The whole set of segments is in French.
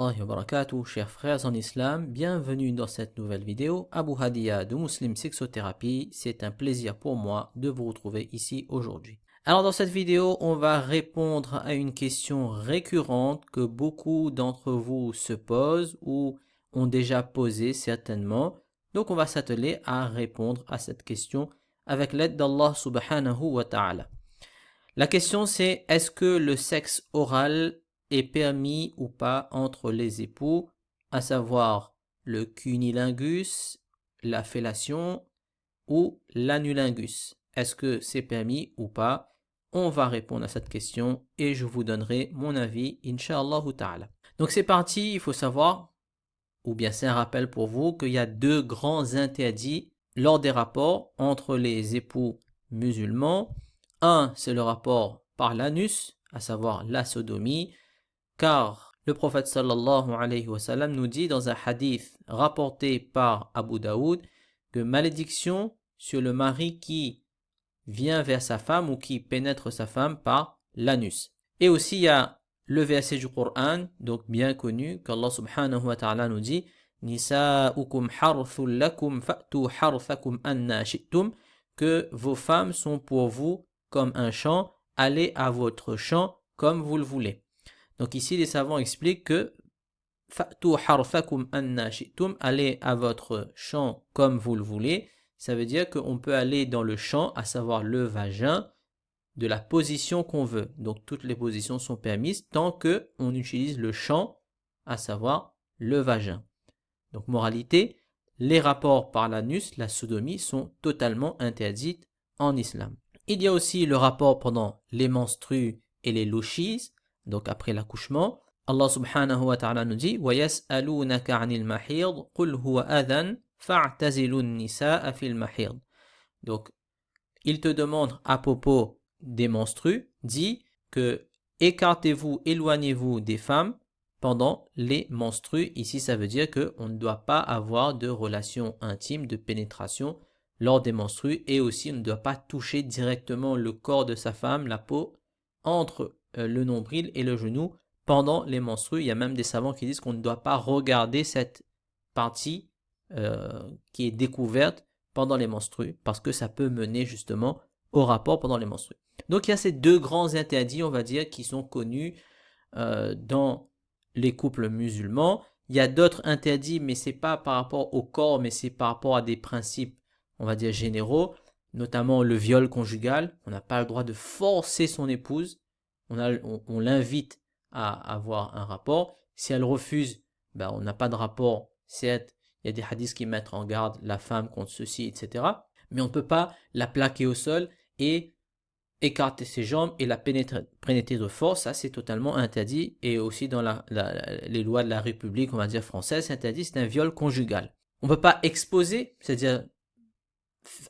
Wa barakatuh, chers frères en islam, bienvenue dans cette nouvelle vidéo. Abu Hadiya de Muslim Sexothérapie, c'est un plaisir pour moi de vous retrouver ici aujourd'hui. Alors dans cette vidéo, on va répondre à une question récurrente que beaucoup d'entre vous se posent ou ont déjà posée certainement. Donc on va s'atteler à répondre à cette question avec l'aide d'Allah subhanahu wa ta'ala. La question c'est, est-ce que le sexe oral est permis ou pas entre les époux, à savoir le cunilingus, la fellation ou l'anulingus? Est-ce que c'est permis ou pas? On va répondre à cette question et je vous donnerai mon avis, Inch'Allah ta'ala. Donc c'est parti, il faut savoir, ou bien c'est un rappel pour vous, qu'il y a deux grands interdits lors des rapports entre les époux musulmans. Un, c'est le rapport par l'anus, à savoir la sodomie, car le prophète sallallahu alayhi wa sallam nous dit dans un hadith rapporté par Abu Daoud que malédiction sur le mari qui vient vers sa femme ou qui pénètre sa femme par l'anus. Et aussi il y a le verset du Coran, donc bien connu, qu'Allah subhanahu wa ta'ala nous dit Nisa'ukum harthul lakum fa'tu harthakum anna shi'tum, que vos femmes sont pour vous comme un champ, allez à votre champ comme vous le voulez. Donc ici les savants expliquent que fa'tu harthakum anna shi'tum, allez à votre champ comme vous le voulez. Ça veut dire qu'on peut aller dans le champ, à savoir le vagin, de la position qu'on veut. Donc toutes les positions sont permises tant qu'on utilise le champ, à savoir le vagin. Donc moralité, les rapports par l'anus, la sodomie, sont totalement interdites en islam. Il y a aussi le rapport pendant les menstrues et les louchis, donc après l'accouchement. Allah subhanahu wa ta'ala nous dit وَيَسْأَلُونَكَ عَنِ الْمَحِيضِ قُلْ هُوَ أَذًى فَاعْتَزِلُوا النِّسَاءَ فِي الْمَحِيضِ. Donc, il te demande à propos des menstrues, dit que écartez-vous, éloignez-vous des femmes pendant les menstrues. Ici, ça veut dire qu'on ne doit pas avoir de relations intimes, de pénétration lors des menstrues, et aussi on ne doit pas toucher directement le corps de sa femme, la peau, entre le nombril et le genou pendant les menstrues. Il y a même des savants qui disent qu'on ne doit pas regarder cette partie qui est découverte pendant les menstrues, parce que ça peut mener justement au rapport pendant les menstrues. Donc il y a ces deux grands interdits, on va dire, qui sont connus dans les couples musulmans. Il y a d'autres interdits, mais c'est pas par rapport au corps, mais c'est par rapport à des principes, on va dire, généraux, notamment le viol conjugal. On n'a pas le droit de forcer son épouse. On l'invite à avoir un rapport. Si elle refuse, ben, on n'a pas de rapport. Certes, il y a des hadiths qui mettent en garde la femme contre ceci, etc. Mais on ne peut pas la plaquer au sol et écarter ses jambes et la pénétrer de force. Ça, c'est totalement interdit. Et aussi dans les lois de la République, on va dire française, c'est interdit, c'est un viol conjugal. On ne peut pas exposer, c'est-à-dire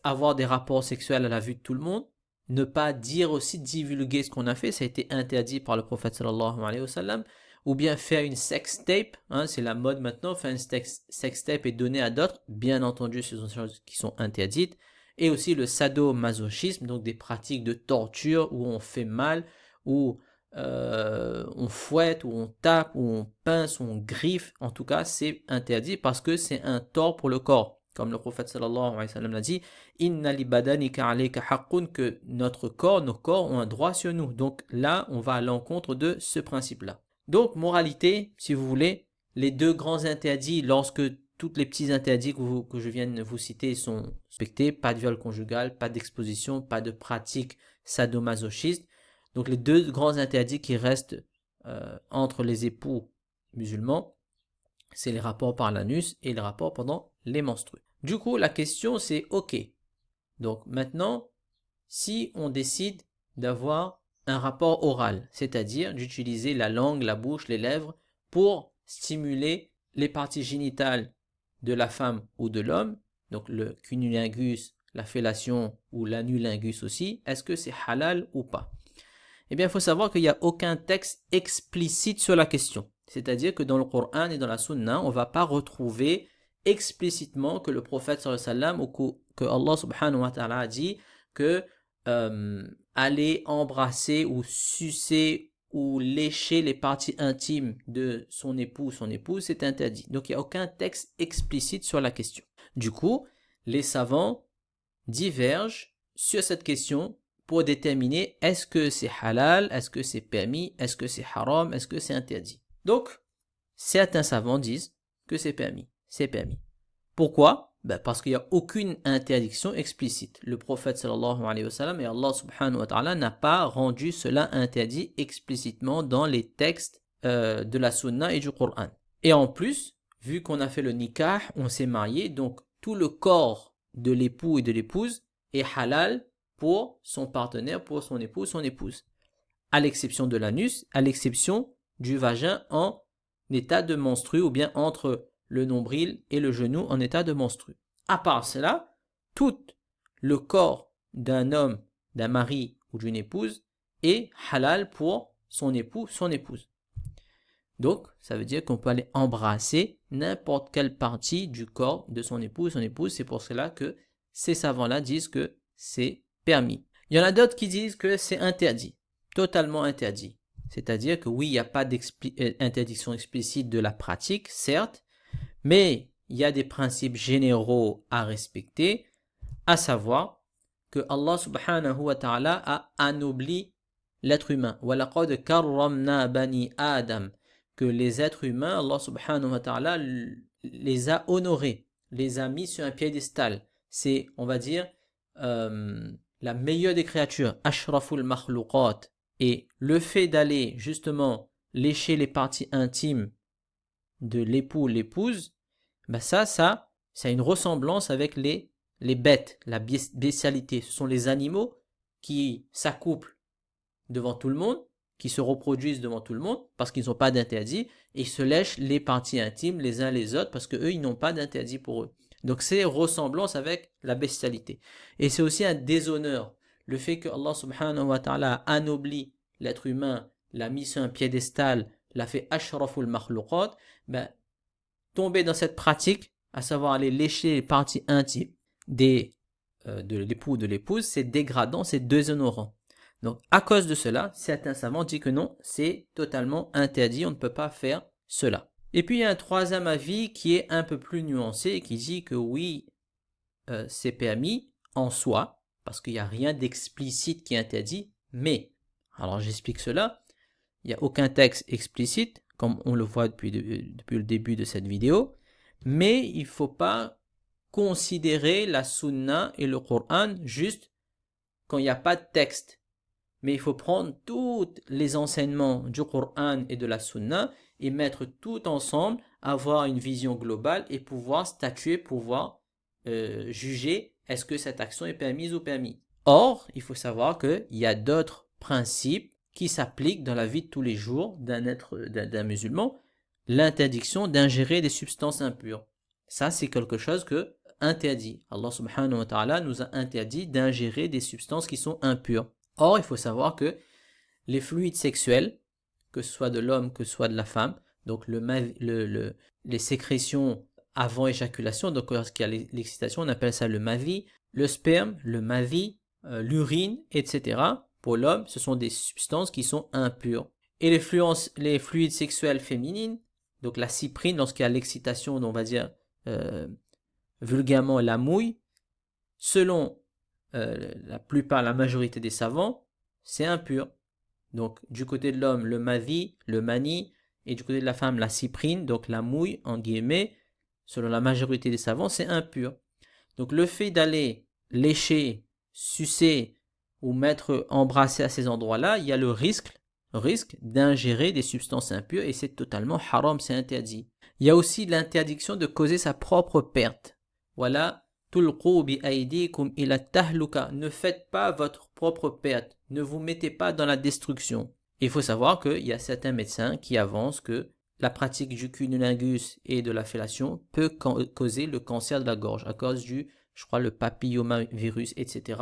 avoir des rapports sexuels à la vue de tout le monde. Ne pas dire aussi, divulguer ce qu'on a fait, ça a été interdit par le prophète sallallahu alayhi wa sallam. Ou bien faire une sextape, hein, c'est la mode maintenant, faire une sextape et donner à d'autres, bien entendu ce sont des choses qui sont interdites. Et aussi le sadomasochisme, donc des pratiques de torture où on fait mal, où on fouette, où on tape, où on pince, où on griffe, en tout cas c'est interdit parce que c'est un tort pour le corps. Comme le prophète sallallahu alayhi wa sallam l'a dit, Inna li badanika alayka haqqun, que notre corps, nos corps ont un droit sur nous. Donc là, on va à l'encontre de ce principe-là. Donc, moralité, si vous voulez, les deux grands interdits, lorsque tous les petits interdits que je viens de vous citer sont respectés, pas de viol conjugal, pas d'exposition, pas de pratique sadomasochiste. Donc, les deux grands interdits qui restent entre les époux musulmans, c'est les rapports par l'anus et les rapports pendant les menstrues. Du coup, la question c'est, ok, donc maintenant, si on décide d'avoir un rapport oral, c'est-à-dire d'utiliser la langue, la bouche, les lèvres pour stimuler les parties génitales de la femme ou de l'homme, donc le cunnilingus, la fellation ou l'anulingus aussi, est-ce que c'est halal ou pas? Eh bien, il faut savoir qu'il n'y a aucun texte explicite sur la question. C'est-à-dire que dans le Coran et dans la Sunna, on ne va pas retrouver explicitement que le prophète sallallahu alayhi wa sallam ou que Allah subhanahu wa ta'ala a dit que aller embrasser ou sucer ou lécher les parties intimes de son époux ou son épouse, c'est interdit. Donc il n'y a aucun texte explicite sur la question. Du coup, les savants divergent sur cette question pour déterminer est-ce que c'est halal, est-ce que c'est permis, est-ce que c'est haram, est-ce que c'est interdit. Donc, certains savants disent que c'est permis. C'est permis. Pourquoi? Parce qu'il n'y a aucune interdiction explicite. Le prophète sallallahu alayhi wa sallam et Allah subhanahu wa ta'ala n'a pas rendu cela interdit explicitement dans les textes de la sunna et du Coran. Et en plus, vu qu'on a fait le nikah, on s'est marié, donc tout le corps de l'époux et de l'épouse est halal pour son partenaire, pour son époux, son épouse. À l'exception de l'anus, à l'exception du vagin en état de menstru ou bien entre le nombril et le genou en état de menstru. À part cela, tout le corps d'un homme, d'un mari ou d'une épouse est halal pour son époux, son épouse. Donc, ça veut dire qu'on peut aller embrasser n'importe quelle partie du corps de son époux ou son épouse. C'est pour cela que ces savants-là disent que c'est permis. Il y en a d'autres qui disent que c'est interdit, totalement interdit. C'est-à-dire que oui, il n'y a pas d'interdiction explicite de la pratique, certes, mais il y a des principes généraux à respecter, à savoir que Allah subhanahu wa ta'ala a anobli l'être humain. وَلَقَدْ كَرَّمْنَا بَنِي آدَمَ, que les êtres humains, Allah subhanahu wa ta'ala les a honorés, les a mis sur un piédestal. C'est, on va dire, la meilleure des créatures, ashraful makhluqat. Et le fait d'aller justement lécher les parties intimes de l'époux ou l'épouse, ça a une ressemblance avec les bêtes, la bestialité. Ce sont les animaux qui s'accouplent devant tout le monde, qui se reproduisent devant tout le monde parce qu'ils n'ont pas d'interdit et se lèchent les parties intimes les uns les autres parce qu'eux, ils n'ont pas d'interdit pour eux. Donc c'est ressemblance avec la bestialité. Et c'est aussi un déshonneur. Le fait que Allah subhanahu wa ta'ala a anobli l'être humain, l'a mis sur un piédestal, l'a fait ashraful makhluqat, tomber dans cette pratique, à savoir aller lécher les parties intimes de l'époux ou de l'épouse, c'est dégradant, c'est déshonorant. Donc, à cause de cela, certains savants disent que non, c'est totalement interdit, on ne peut pas faire cela. Et puis, il y a un troisième avis qui est un peu plus nuancé et qui dit que oui, c'est permis en soi, parce qu'il n'y a rien d'explicite qui est interdit, mais, alors j'explique cela, il n'y a aucun texte explicite, comme on le voit depuis le début de cette vidéo, mais il ne faut pas considérer la sunna et le Coran juste quand il n'y a pas de texte. Mais il faut prendre tous les enseignements du Coran et de la Sunna et mettre tout ensemble, avoir une vision globale et pouvoir statuer, pouvoir juger est-ce que cette action est permise ou permise. Or, il faut savoir qu'il y a d'autres principes qui s'appliquent dans la vie de tous les jours d'un musulman. L'interdiction d'ingérer des substances impures. Ça, c'est quelque chose que interdit. Allah subhanahu wa ta'ala nous a interdit d'ingérer des substances qui sont impures. Or, il faut savoir que les fluides sexuels, que ce soit de l'homme, que ce soit de la femme, donc les sécrétions avant éjaculation, donc lorsqu'il y a l'excitation, on appelle ça le mavi, le sperme, le mavi, l'urine, etc. Pour l'homme, ce sont des substances qui sont impures. Et les fluides sexuels féminines, donc la cyprine, lorsqu'il y a l'excitation, on va dire vulgairement la mouille, selon la majorité des savants, c'est impur. Donc, du côté de l'homme, le mavi, le mani, et du côté de la femme, la cyprine, donc la mouille, en guillemets, selon la majorité des savants, c'est impur. Donc, le fait d'aller lécher, sucer ou embrasser à ces endroits-là, il y a le risque d'ingérer des substances impures et c'est totalement haram, c'est interdit. Il y a aussi l'interdiction de causer sa propre perte. Voilà. Ne faites pas votre propre perte, ne vous mettez pas dans la destruction. Il faut savoir qu'il y a certains médecins qui avancent que la pratique du cunnilingus et de la fellation peut causer le cancer de la gorge à cause le papillomavirus, etc.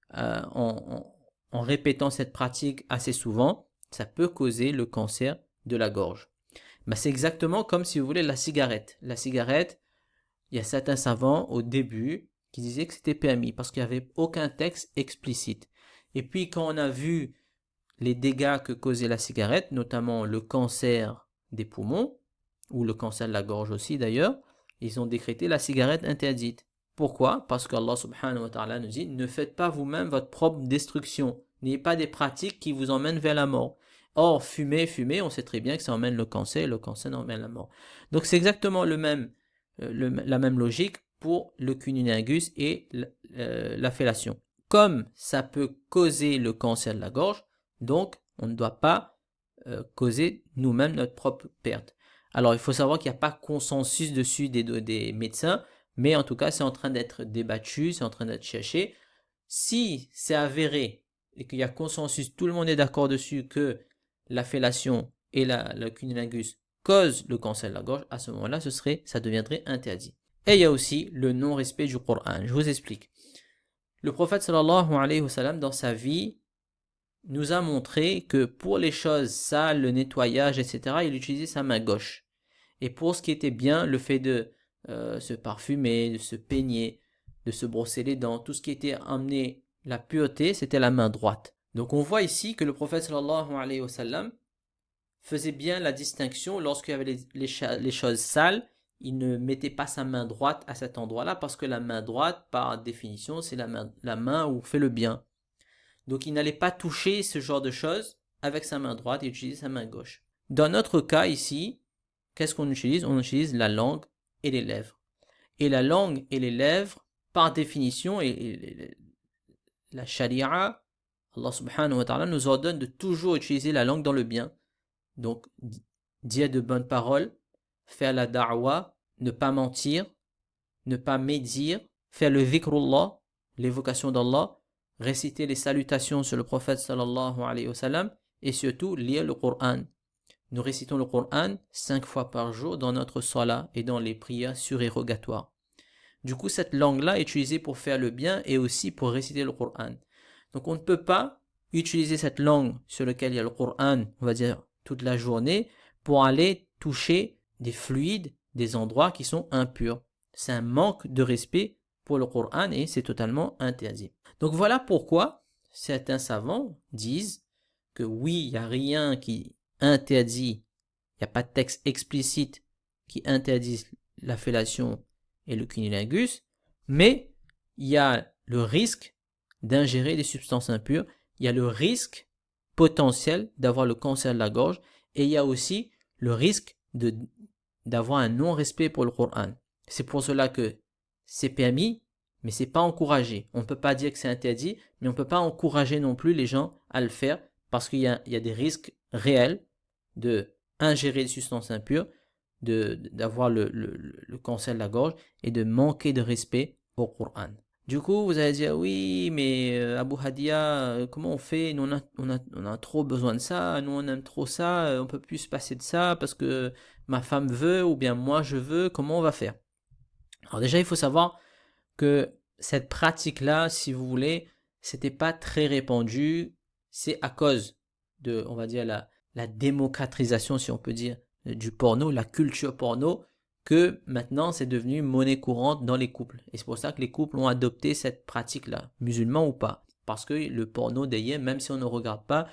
En répétant cette pratique assez souvent, ça peut causer le cancer de la gorge. C'est exactement comme si vous voulez la cigarette. La cigarette, il y a certains savants au début qui disaient que c'était permis parce qu'il n'y avait aucun texte explicite. Et puis quand on a vu les dégâts que causait la cigarette, notamment le cancer des poumons, ou le cancer de la gorge aussi d'ailleurs, ils ont décrété la cigarette interdite. Pourquoi? Parce qu'Allah subhanahu wa ta'ala nous dit, ne faites pas vous-même votre propre destruction, n'ayez pas des pratiques qui vous emmènent vers la mort. Or, fumer, on sait très bien que ça emmène le cancer emmène la mort. Donc c'est exactement la même logique pour le cunnilingus et la fellation. Comme ça peut causer le cancer de la gorge, donc on ne doit pas causer nous-mêmes notre propre perte. Alors il faut savoir qu'il n'y a pas consensus dessus des médecins, mais en tout cas c'est en train d'être débattu, c'est en train d'être cherché. Si c'est avéré et qu'il y a consensus, tout le monde est d'accord dessus que la fellation et le cunnilingus causent le cancer de la gorge, à ce moment-là ça deviendrait interdit. Et il y a aussi le non-respect du Coran. Je vous explique. Le prophète sallallahu alayhi wa sallam dans sa vie nous a montré que pour les choses sales, le nettoyage, etc., il utilisait sa main gauche. Et pour ce qui était bien, le fait de se parfumer, de se peigner, de se brosser les dents, tout ce qui était amené la pureté, c'était la main droite. Donc on voit ici que le prophète sallallahu alayhi wa sallam faisait bien la distinction lorsqu'il y avait les choses sales, il ne mettait pas sa main droite à cet endroit-là parce que la main droite, par définition, c'est la main où on fait le bien. Donc il n'allait pas toucher ce genre de choses avec sa main droite, il utilisait sa main gauche. Dans notre cas ici, qu'est-ce qu'on utilise? On utilise la langue et les lèvres. Et la langue et les lèvres, par définition, et la sharia, Allah subhanahu wa ta'ala nous ordonne de toujours utiliser la langue dans le bien. Donc, dire de bonnes paroles, faire la da'wa, ne pas mentir, ne pas médire, faire le dhikrullah, l'évocation d'Allah, réciter les salutations sur le prophète sallallahu alayhi wa sallam, et surtout lire le Coran. Nous récitons le Coran 5 fois par jour dans notre salat et dans les prières surérogatoires. Du coup, cette langue-là est utilisée pour faire le bien et aussi pour réciter le Coran. Donc, on ne peut pas utiliser cette langue sur laquelle il y a le Coran, on va dire, toute la journée, pour aller toucher des fluides, des endroits qui sont impurs. C'est un manque de respect pour le Coran et c'est totalement interdit. Donc, voilà pourquoi certains savants disent que oui, il n'y a rien qui interdit, il n'y a pas de texte explicite qui interdit la fellation et le cunnilingus, mais il y a le risque d'ingérer des substances impures, il y a le risque potentiel d'avoir le cancer de la gorge et il y a aussi le risque d'avoir un non-respect pour le Coran. C'est pour cela que c'est permis, mais c'est pas encouragé. On ne peut pas dire que c'est interdit, mais on ne peut pas encourager non plus les gens à le faire parce qu'il y a des risques réels de ingérer des substances impures, d'avoir le cancer de la gorge et de manquer de respect au Coran. Du coup, vous allez dire, oui, mais Abu Hadia, comment on fait? Nous, on a trop besoin de ça, nous, on aime trop ça, on peut plus se passer de ça parce que ma femme veut ou bien moi je veux, comment on va faire? Alors déjà, il faut savoir que cette pratique-là, si vous voulez, c'était pas très répandu. C'est à cause de, on va dire, la démocratisation, si on peut dire, du porno, la culture porno, que maintenant c'est devenu monnaie courante dans les couples. Et c'est pour ça que les couples ont adopté cette pratique-là, musulmans ou pas. Parce que le porno d'ailleurs, même si on ne regarde pas,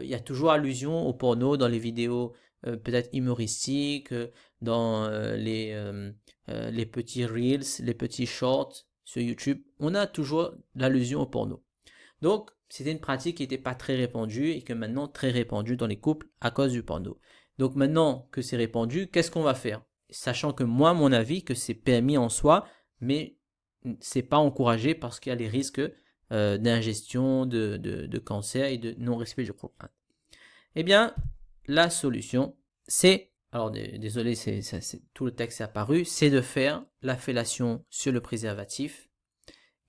il y a toujours allusion au porno dans les vidéos peut-être humoristiques, dans les petits reels, les petits shorts sur YouTube. On a toujours l'allusion au porno. Donc, c'était une pratique qui n'était pas très répandue et que maintenant très répandue dans les couples à cause du porno. Donc maintenant que c'est répandu, qu'est-ce qu'on va faire? Sachant que moi, mon avis, que c'est permis en soi, mais c'est pas encouragé parce qu'il y a les risques d'ingestion, de cancer et de non-respect du Coran. Eh bien, la solution, c'est, alors désolé, tout le texte est apparu, c'est de faire la fellation sur le préservatif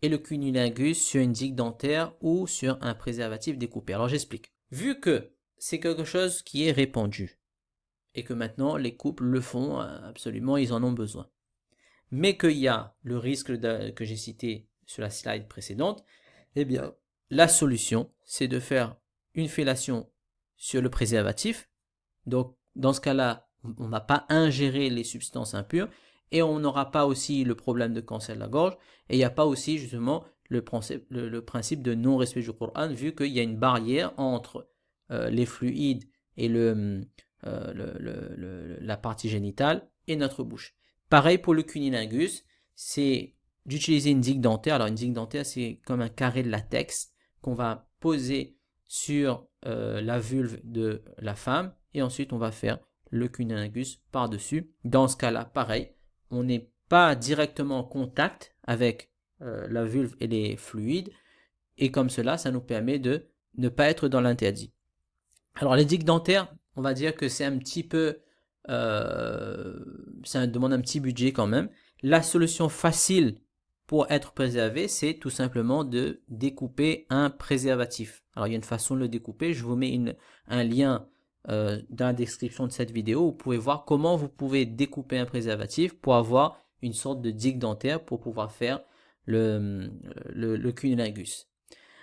et le cunnilingus sur une digue dentaire ou sur un préservatif découpé. Alors j'explique. Vu que c'est quelque chose qui est répandu et que maintenant les couples le font absolument, ils en ont besoin, mais qu'il y a le risque que j'ai cité sur la slide précédente, eh bien la solution c'est de faire une fellation sur le préservatif. Donc dans ce cas-là, on ne va pas ingérer les substances impures et on n'aura pas aussi le problème de cancer de la gorge et il n'y a pas aussi justement le principe de non-respect du Coran vu qu'il y a une barrière entre les fluides et la partie génitale et notre bouche. Pareil pour le cunnilingus, c'est d'utiliser une digue dentaire. Alors une digue dentaire, c'est comme un carré de latex qu'on va poser sur la vulve de la femme et ensuite on va faire le cunnilingus par-dessus. Dans ce cas-là, pareil, on n'est pas directement en contact avec la vulve et les fluides et comme cela, ça nous permet de ne pas être dans l'interdit. Alors les digues dentaires, on va dire que c'est un petit peu, ça demande un petit budget quand même. La solution facile pour être préservé, c'est tout simplement de découper un préservatif. Alors il y a une façon de le découper, je vous mets un lien dans la description de cette vidéo. Vous pouvez voir comment vous pouvez découper un préservatif pour avoir une sorte de digue dentaire pour pouvoir faire le cunnilingus.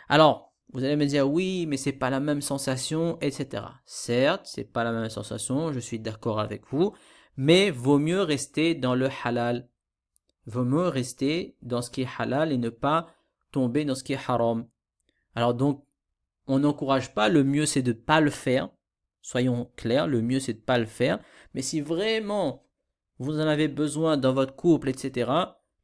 Alors, vous allez me dire oui, mais c'est pas la même sensation, etc. Certes, c'est pas la même sensation, je suis d'accord avec vous, mais vaut mieux rester dans le halal. Vaut mieux rester dans ce qui est halal et ne pas tomber dans ce qui est haram. Alors donc, on n'encourage pas, le mieux c'est de ne pas le faire. Soyons clairs, le mieux c'est de ne pas le faire. Mais si vraiment vous en avez besoin dans votre couple, etc.,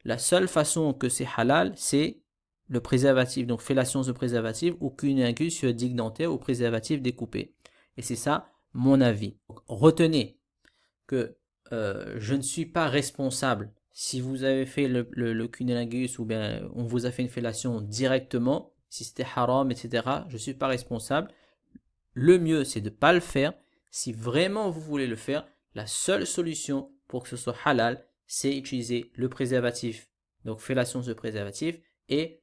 la seule façon que c'est halal, c'est le préservatif. Donc fellation de préservatif ou cunnilingus sur digue dentaire ou préservatif découpé. Et c'est ça mon avis. Donc, retenez que je ne suis pas responsable. Si vous avez fait le cunnilingus ou bien on vous a fait une fellation directement, si c'était haram, etc., je ne suis pas responsable. Le mieux, c'est de ne pas le faire. Si vraiment vous voulez le faire, la seule solution pour que ce soit halal, c'est utiliser le préservatif. Donc fellation sur préservatif et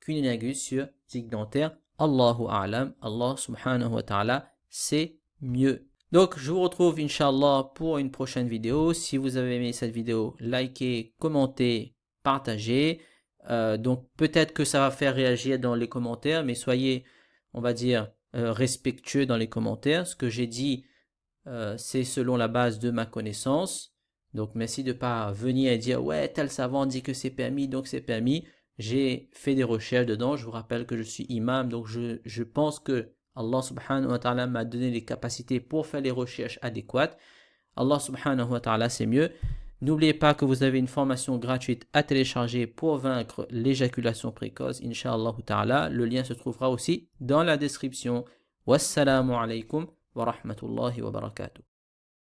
cunnilingus sur digue dentaire. Allahu a'lam, Allah subhanahu wa ta'ala, c'est mieux. Donc, je vous retrouve, Inch'Allah, pour une prochaine vidéo. Si vous avez aimé cette vidéo, likez, commentez, partagez. Donc, peut-être que ça va faire réagir dans les commentaires, mais soyez, on va dire, respectueux dans les commentaires. Ce que j'ai dit, c'est selon la base de ma connaissance. Donc, merci de ne pas venir et dire, ouais, tel savant dit que c'est permis, donc c'est permis. J'ai fait des recherches dedans. Je vous rappelle que je suis imam, donc je pense que Allah subhanahu wa ta'ala m'a donné les capacités pour faire les recherches adéquates. Allah subhanahu wa ta'ala, c'est mieux. N'oubliez pas que vous avez une formation gratuite à télécharger pour vaincre l'éjaculation précoce, Inch'Allah ta'ala. Le lien se trouvera aussi dans la description. Wassalamu alaikum wa rahmatullahi wa barakatuh.